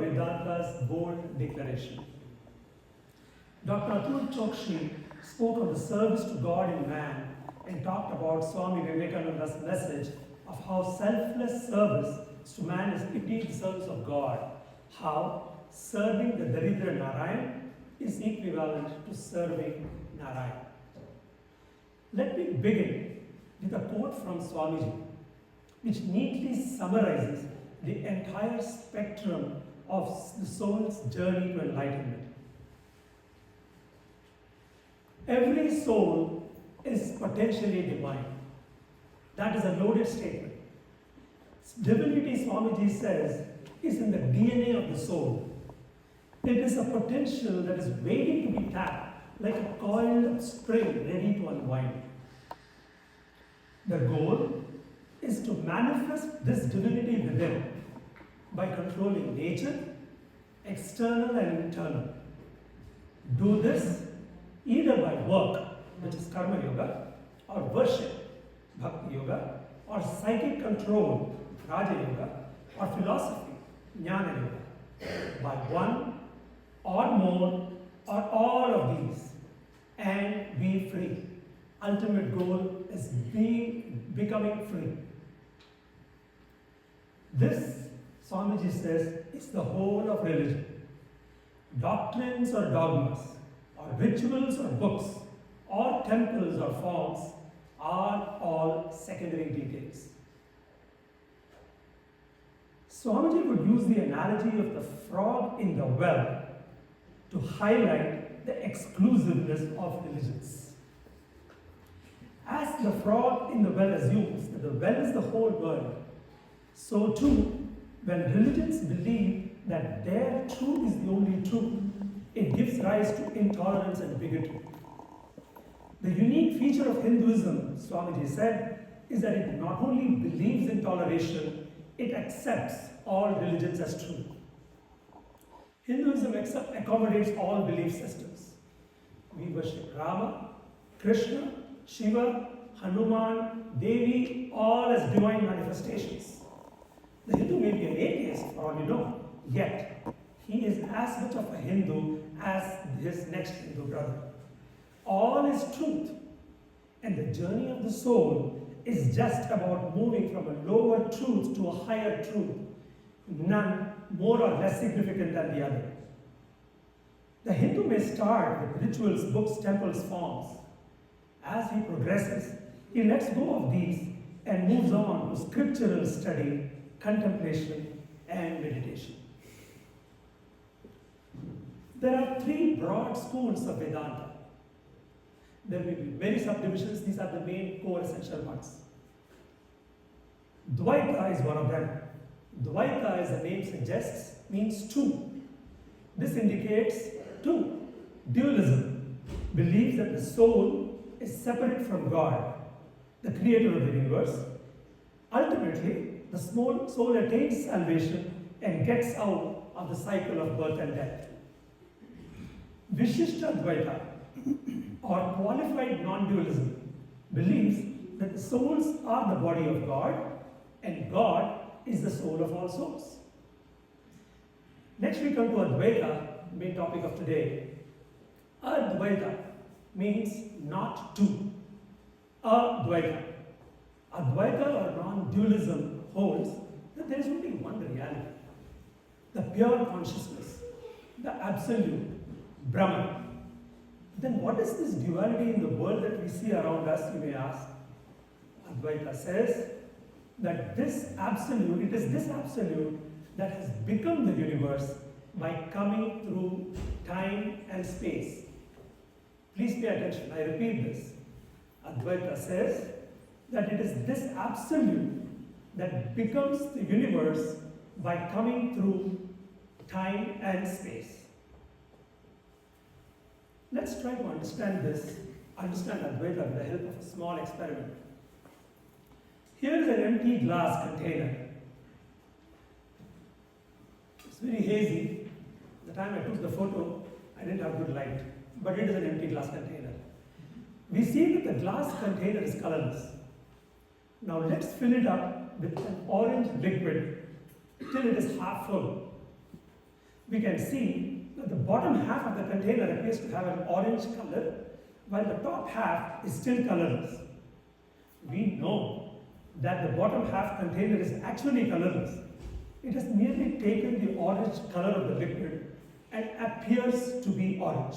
Vedanta's bold declaration. Dr. Atul Chokshi spoke of the service to God in man and talked about Swami Vivekananda's message of how selfless service to man is indeed the service of God, how serving the Daridra Narayan is equivalent to serving Narayan. Let me begin with a quote from Swamiji, which neatly summarizes the entire spectrum of the soul's journey to enlightenment. Every soul is potentially divine. That is a loaded statement. Divinity, Swamiji says, is in the DNA of the soul. It is a potential that is waiting to be tapped, like a coiled spring ready to unwind. The goal is to manifest this divinity within by controlling nature, external and internal. Do this either by work, which is karma yoga, or worship, bhakti yoga, or psychic control, raja yoga, or philosophy, jnana yoga, by one or more or all of these, and be free. Ultimate goal is becoming free. This, Swamiji says, is the whole of religion. Doctrines or dogmas, or rituals or books, or temples or forms are all secondary details. Swamiji would use the analogy of the frog in the well to highlight the exclusiveness of religions. As the frog in the well assumes that the well is the whole world, so too, when religions believe that their truth is the only truth, it gives rise to intolerance and bigotry. The unique feature of Hinduism, Swamiji said, is that it not only believes in toleration, it accepts all religions as true. Hinduism accommodates all belief systems. We worship Rama, Krishna, Shiva, Hanuman, Devi, all as divine manifestations. The Hindu may be an atheist, for all you know, yet he is as much of a Hindu as his next Hindu brother. All is truth, and the journey of the soul is just about moving from a lower truth to a higher truth, none more or less significant than the other. The Hindu may start with rituals, books, temples, forms. As he progresses, he lets go of these and moves on to scriptural study, contemplation, and meditation. There are three broad schools of Vedanta. There may be many subdivisions, these are the main core essential ones. Advaita is one of them. Advaita, as the name suggests, means two. This indicates two. Dualism believes that the soul is separate from God, the creator of the universe. Ultimately, the soul attains salvation and gets out of the cycle of birth and death. Vishishta Advaita, or qualified non-dualism, believes that the souls are the body of God and God is the soul of all souls. Next we come to Advaita, main topic of today. Advaita means not two. Advaita. Advaita or non-dualism holds that there is only one reality, the pure consciousness, the absolute, Brahman. Then what is this duality in the world that we see around us, you may ask? Advaita says that this absolute, it is this absolute that has become the universe by coming through time and space. Please pay attention, I repeat this. Advaita says that it is this absolute that becomes the universe by coming through time and space. Let's try to understand Advaita with the help of a small experiment. Here is an empty glass container. It's very hazy. The time I took the photo, I didn't have good light, but it is an empty glass container. We see that the glass container is colorless. Now let's fill it up with an orange liquid till it is half full. we can see that the bottom half of the container appears to have an orange color, while the top half is still colorless. We know that the bottom half container is actually colorless. It has merely taken the orange color of the liquid and appears to be orange.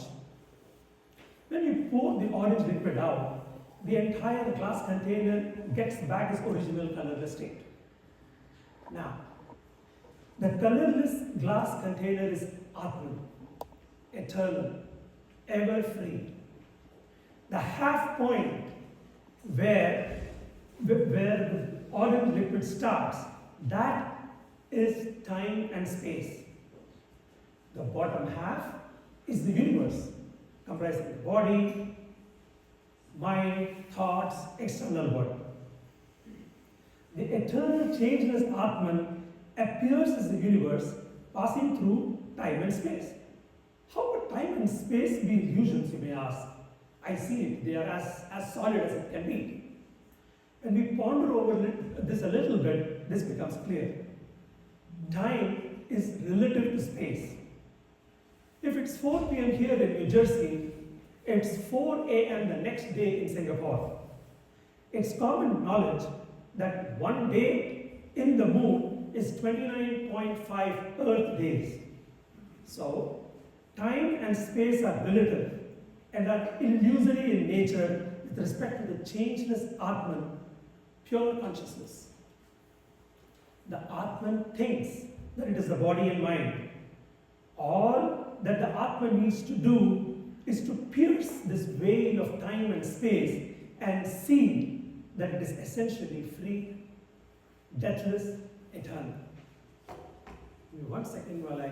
When we pour the orange liquid out, the entire glass container gets back its original colorless state. Now, the colorless glass container is Atman, eternal, ever free. The half point where the orange liquid starts, that is time and space. The bottom half is the universe, comprising the body, mind, thoughts, external world. The eternal changeless Atman appears as the universe passing through time and space. How would time and space be illusions, you may ask? I see it, they are as solid as it can be. When we ponder over this a little bit, this becomes clear. Time is relative to space. If it's 4 p.m. here in New Jersey, it's 4 a.m. the next day in Singapore. It's common knowledge that one day in the moon is 29.5 Earth days. So, time and space are relative and are illusory in nature with respect to the changeless Atman, pure consciousness. The Atman thinks that it is the body and mind. All that the Atman needs to do is to pierce this veil of time and space and see that it is essentially free, deathless, eternal. Give me 1 second while I...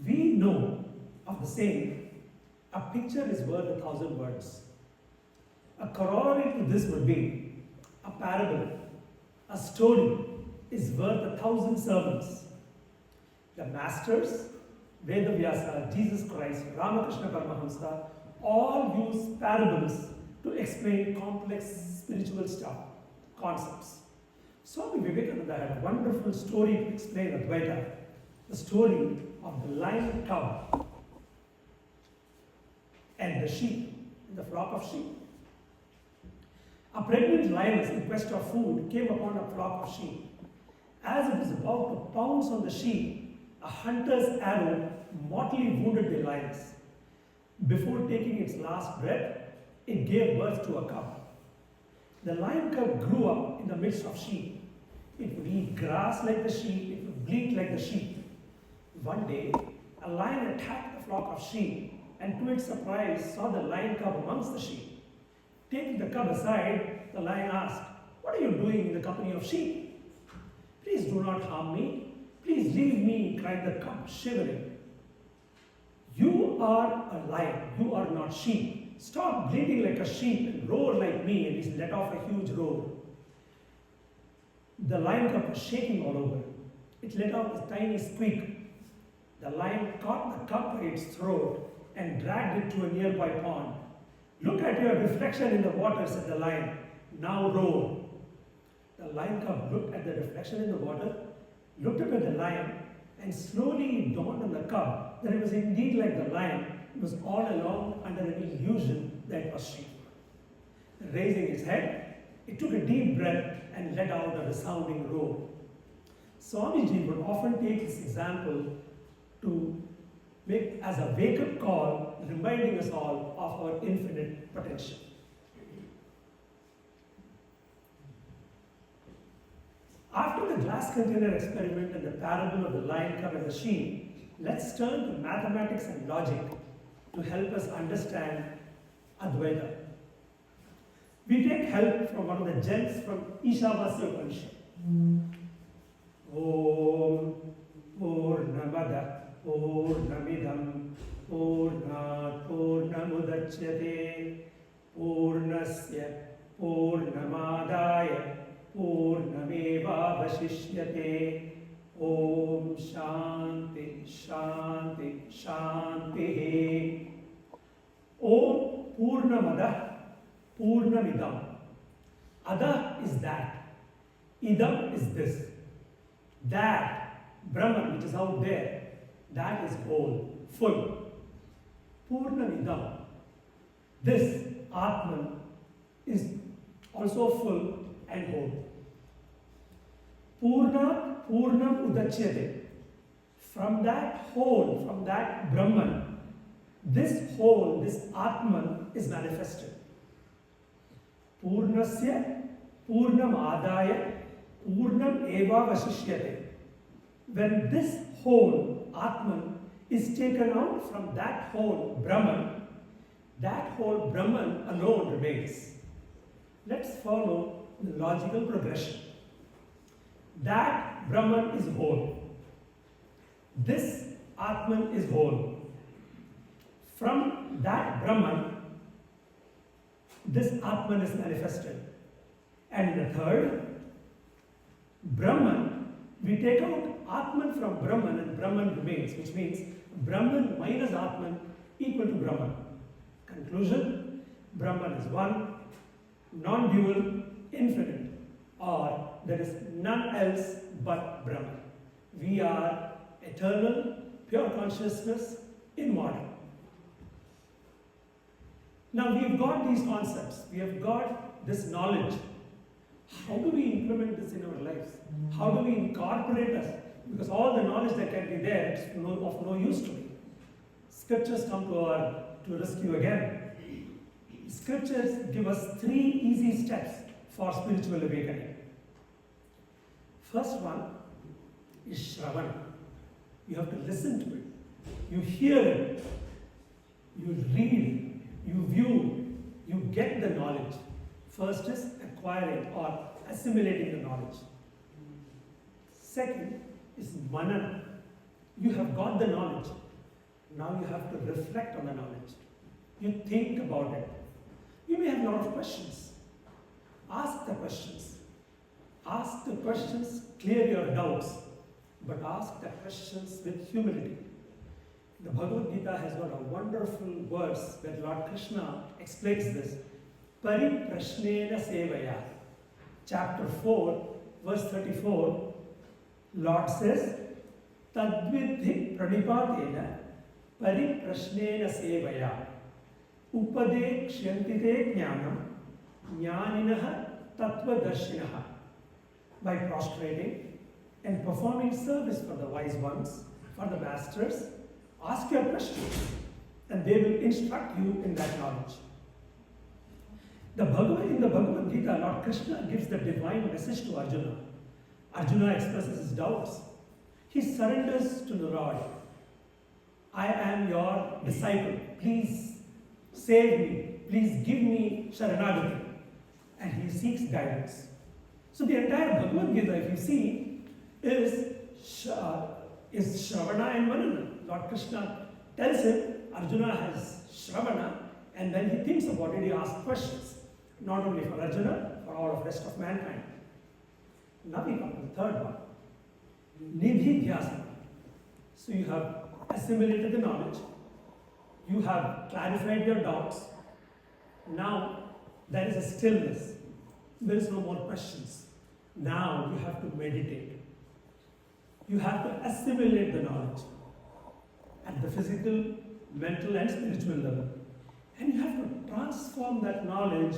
We know of the saying, a picture is worth 1,000 words. A corollary to this would be, a parable, a story is worth 1,000 sermons. The masters, Vedavyasa, Jesus Christ, Ramakrishna Paramahamsa, all use parables to explain complex spiritual stuff, concepts. Swami Vivekananda had a wonderful story to explain Advaita, the story of the lion cub and the sheep, the flock of sheep. A pregnant lioness in quest of food came upon a flock of sheep. As it was about to pounce on the sheep, a hunter's arrow mortally wounded the lioness. Before taking its last breath, it gave birth to a cub. The lion cub grew up in the midst of sheep. It would eat grass like the sheep, it would bleat like the sheep. One day, a lion attacked the flock of sheep and to its surprise saw the lion cub amongst the sheep. Taking the cub aside, the lion asked, "What are you doing in the company of sheep? Please do not harm me. Please leave me," cried the cub, shivering. "You are a lion, you are not sheep. Stop bleating like a sheep and roar like me," and he let off a huge roar. The lion cub was shaking all over. It let out a tiny squeak. The lion caught the cub by its throat and dragged it to a nearby pond. "Look at your reflection in the water," said the lion. "Now roar." The lion cub looked at the reflection in the water, looked up at the lion, and slowly it dawned on the cub that it was indeed like the lion. It was all along under an illusion that it was sheep. Raising its head, it took a deep breath and let out a resounding roar. Swamiji would often take this example to make as a wake-up call, reminding us all of our infinite potential. After the glass container experiment and the parable of the lion cub and the sheep, let's turn to mathematics and logic to help us understand Advaita. We take help from one of the gems from Ishavasya Upanishad. Om Purnamada Purnamidam Purnat Purnamudachyate Purnasya Purnamadaya Purnameva Vashishyate. Om Shanti Shanti Shanti. Om Purnamada Purnamidam. Ada is that. Idam is this. That Brahman, which is out there, that is whole, full. Purnamidam. This Atman is also full and whole. Purnam udachyate. From that whole, from that Brahman, this whole, this Atman is manifested. Purnasya Purnam adaya Purnam eva vasishyate. When this whole Atman is taken out from that whole Brahman, that whole Brahman alone remains. Let's follow the logical progression. That Brahman is whole. This Atman is whole. From that Brahman, this Atman is manifested. And in the third, Brahman, we take out Atman from Brahman and Brahman remains, which means Brahman minus Atman equal to Brahman. Conclusion, Brahman is one, non-dual, infinite, or there is none else but Brahman. We are eternal, pure consciousness, immortal. Now we have got these concepts, we have got this knowledge. How do we implement this in our lives? How do we incorporate us? Because all the knowledge that can be there is of no use to me. Scriptures come to rescue again. Scriptures give us 3 easy steps for spiritual awakening. First one is Shravana. You have to listen to it. You hear it. You read it. You view. You get the knowledge. First is acquiring or assimilating the knowledge. Second is Manana. You have got the knowledge. Now you have to reflect on the knowledge. You think about it. You may have a lot of questions. Ask the questions. Ask the questions, clear your doubts, but ask the questions with humility. The Bhagavad Gita has got a wonderful verse where Lord Krishna explains this. Pariprashnena sevaya. Chapter 4, verse 34, Lord says, Tadvidhi pranipatena pariprashnena sevaya. Upadekshantite jnanam jnaninaha tattvadarshinaha. By prostrating and performing service for the wise ones, for the masters, ask your questions and they will instruct you in that knowledge. In the Bhagavad Gita, Lord Krishna gives the divine message to Arjuna. Arjuna expresses his doubts. He surrenders to the Lord. I am your disciple. Please save me. Please give me Sharanagati. And he seeks guidance. So the entire Bhagavad Gita, if you see, is Shravana and Manana. Lord Krishna tells him, Arjuna has Shravana, and then he thinks about it, he asks questions. Not only for Arjuna, for all of the rest of mankind. Now we come to the third one. Nidhi Dhyasana. So you have assimilated the knowledge, you have clarified your doubts. Now there is a stillness. There is no more questions. Now you have to meditate. You have to assimilate the knowledge at the physical, mental, and spiritual level. And you have to transform that knowledge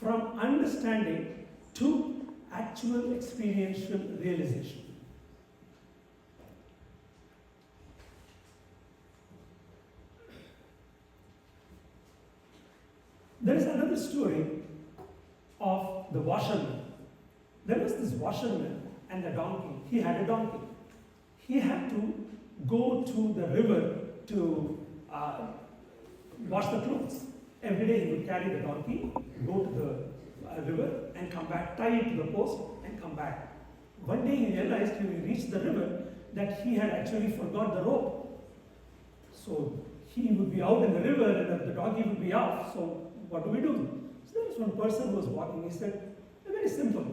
from understanding to actual experiential realization. There is another story of the washerman. There was this washerman and a donkey. He had a donkey. He had to go to the river to wash the clothes. Every day he would carry the donkey, go to the river and come back, tie it to the post and come back. One day he realized when he reached the river that he had actually forgot the rope. So he would be out in the river and the donkey would be off. So what do we do? So there was one person who was walking. He said, very simple.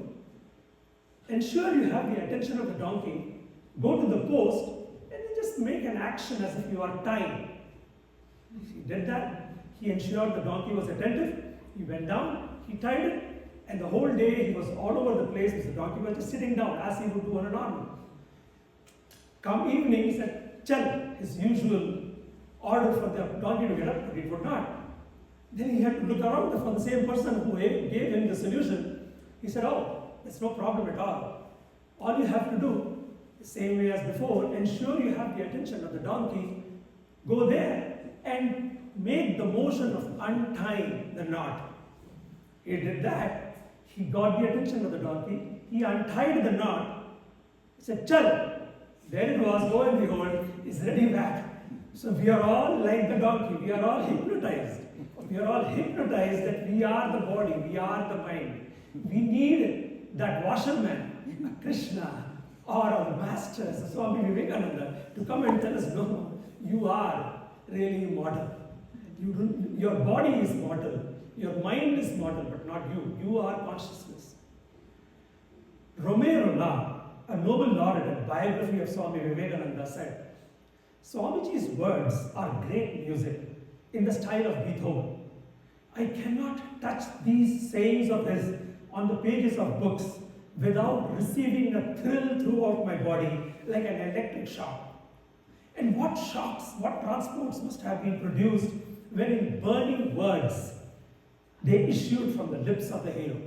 Ensure you have the attention of the donkey, go to the post and then just make an action as if you are tying. He did that. He ensured the donkey was attentive. He went down, tied it, and the whole day he was all over the place with the donkey, was just sitting down as he would do on a normal. Come evening, he said, "Chal," his usual order for the donkey to get up, but it would not. Then he had to look around for the same person who gave him the solution. He said, "Oh, that's no problem at all. All you have to do, the same way as before, ensure you have the attention of the donkey. Go there and make the motion of untying the knot." He did that. He got the attention of the donkey. He untied the knot. He said, "Chal." There it was, lo and behold, is ready back. So we are all like the donkey. We are all hypnotized. We are all hypnotized that we are the body, we are the mind. We need that washerman, a Krishna, or our masters, Swami Vivekananda, to come and tell us, "No, you are really immortal. Your body is mortal. Your mind is mortal, but not you. You are consciousness." Romero La, a Nobel laureate and biography of Swami Vivekananda, said, "Swamiji's words are great music in the style of Beethoven. I cannot touch these sayings of his on the pages of books without receiving a thrill throughout my body like an electric shock. And what shocks, what transports must have been produced when in burning words they issued from the lips of the hero."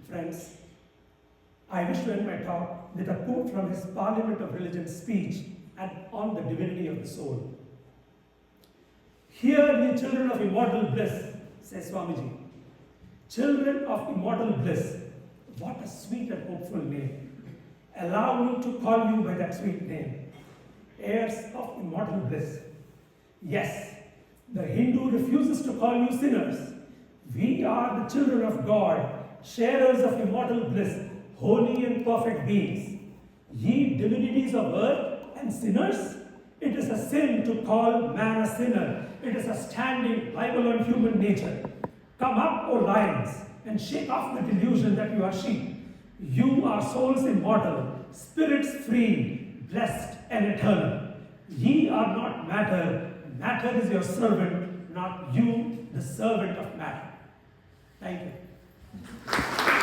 Friends, I wish to end my talk with a quote from his Parliament of Religion speech on the divinity of the soul. "Hear ye children of immortal bliss," says Swamiji. "Children of immortal bliss, what a sweet and hopeful name. Allow me to call you by that sweet name. Heirs of immortal bliss. Yes, the Hindu refuses to call you sinners. We are the children of God, sharers of immortal bliss, holy and perfect beings. Ye divinities of earth and sinners, it is a sin to call man a sinner. It is a standing libel on human nature. Come up, O lions, and shake off the delusion that you are sheep. You are souls immortal, spirits free, blessed and eternal. Ye are not matter. Matter is your servant, not you, the servant of matter." Thank you.